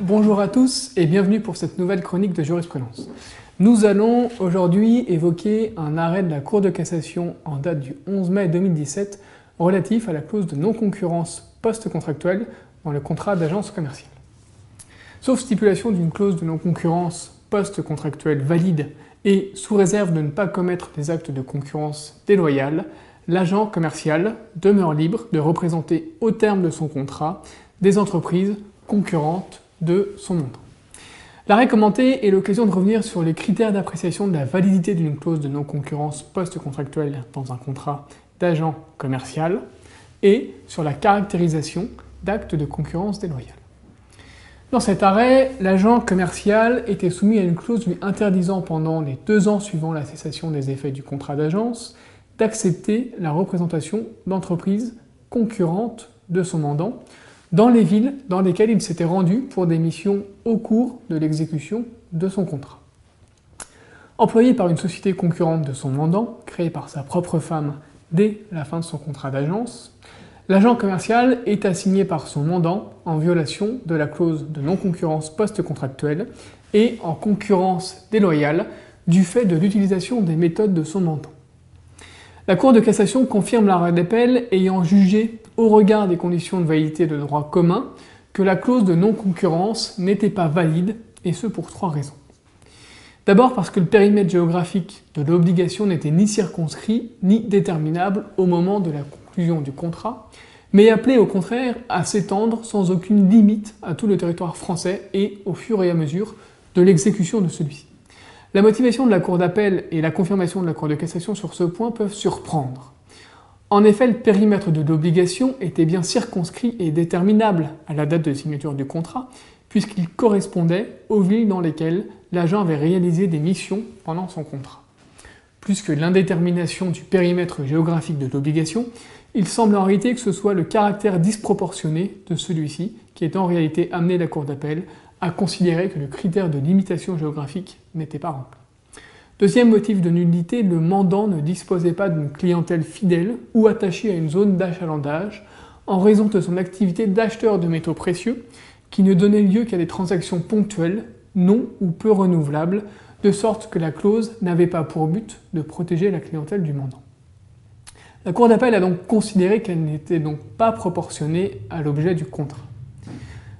Bonjour à tous et bienvenue pour cette nouvelle chronique de jurisprudence. Nous allons aujourd'hui évoquer un arrêt de la Cour de cassation en date du 11 mai 2017 relatif à la clause de non-concurrence post-contractuelle dans le contrat d'agence commerciale. Sauf stipulation d'une clause de non-concurrence post-contractuelle valide et sous réserve de ne pas commettre des actes de concurrence déloyale, l'agent commercial demeure libre de représenter au terme de son contrat des entreprises concurrentes de son montant. L'arrêt commenté est l'occasion de revenir sur les critères d'appréciation de la validité d'une clause de non-concurrence post-contractuelle dans un contrat d'agent commercial et sur la caractérisation d'actes de concurrence déloyale. Dans cet arrêt, l'agent commercial était soumis à une clause lui interdisant pendant les 2 ans suivant la cessation des effets du contrat d'agence d'accepter la représentation d'entreprises concurrentes de son mandant dans les villes dans lesquelles il s'était rendu pour des missions au cours de l'exécution de son contrat. Employé par une société concurrente de son mandant, créée par sa propre femme dès la fin de son contrat d'agence, l'agent commercial est assigné par son mandant en violation de la clause de non-concurrence post-contractuelle et en concurrence déloyale du fait de l'utilisation des méthodes de son mandant. La Cour de cassation confirme l'arrêt d'appel ayant jugé, au regard des conditions de validité de droit commun, que la clause de non-concurrence n'était pas valide, et ce pour 3 raisons. D'abord parce que le périmètre géographique de l'obligation n'était ni circonscrit ni déterminable au moment de la conclusion du contrat, mais appelé au contraire à s'étendre sans aucune limite à tout le territoire français et au fur et à mesure de l'exécution de celui-ci. La motivation de la Cour d'appel et la confirmation de la Cour de cassation sur ce point peuvent surprendre. En effet, le périmètre de l'obligation était bien circonscrit et déterminable à la date de signature du contrat, puisqu'il correspondait aux villes dans lesquelles l'agent avait réalisé des missions pendant son contrat. Plus que l'indétermination du périmètre géographique de l'obligation, il semble en réalité que ce soit le caractère disproportionné de celui-ci qui est en réalité amené la Cour d'appel à considérer que le critère de limitation géographique n'était pas rempli. Deuxième motif de nullité, le mandant ne disposait pas d'une clientèle fidèle ou attachée à une zone d'achalandage en raison de son activité d'acheteur de métaux précieux qui ne donnait lieu qu'à des transactions ponctuelles, non ou peu renouvelables, de sorte que la clause n'avait pas pour but de protéger la clientèle du mandant. La Cour d'appel a donc considéré qu'elle n'était donc pas proportionnée à l'objet du contrat.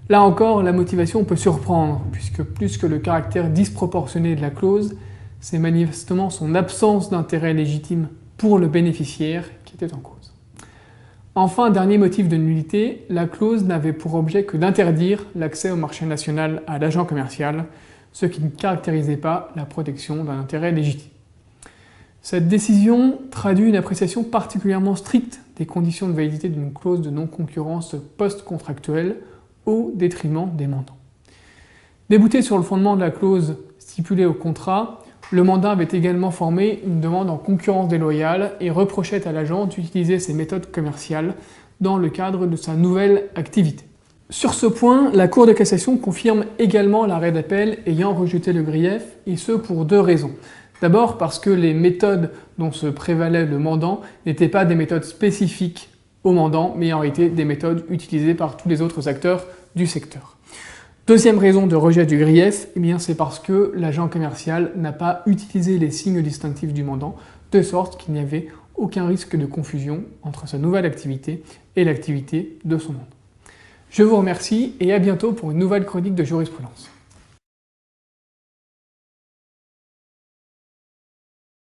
Là encore, la motivation peut surprendre, puisque plus que le caractère disproportionné de la clause, c'est manifestement son absence d'intérêt légitime pour le bénéficiaire qui était en cause. Enfin, dernier motif de nullité, la clause n'avait pour objet que d'interdire l'accès au marché national à l'agent commercial, ce qui ne caractérisait pas la protection d'un intérêt légitime. Cette décision traduit une appréciation particulièrement stricte des conditions de validité d'une clause de non-concurrence post-contractuelle au détriment des mandants. Débouté sur le fondement de la clause stipulée au contrat, le mandant avait également formé une demande en concurrence déloyale et reprochait à l'agent d'utiliser ses méthodes commerciales dans le cadre de sa nouvelle activité. Sur ce point, la Cour de cassation confirme également l'arrêt d'appel ayant rejeté le grief, et ce pour 2 raisons. D'abord parce que les méthodes dont se prévalait le mandant n'étaient pas des méthodes spécifiques au mandant, mais en réalité des méthodes utilisées par tous les autres acteurs du secteur. Deuxième raison de rejet du grief, c'est parce que l'agent commercial n'a pas utilisé les signes distinctifs du mandant, de sorte qu'il n'y avait aucun risque de confusion entre sa nouvelle activité et l'activité de son mandant. Je vous remercie et à bientôt pour une nouvelle chronique de jurisprudence.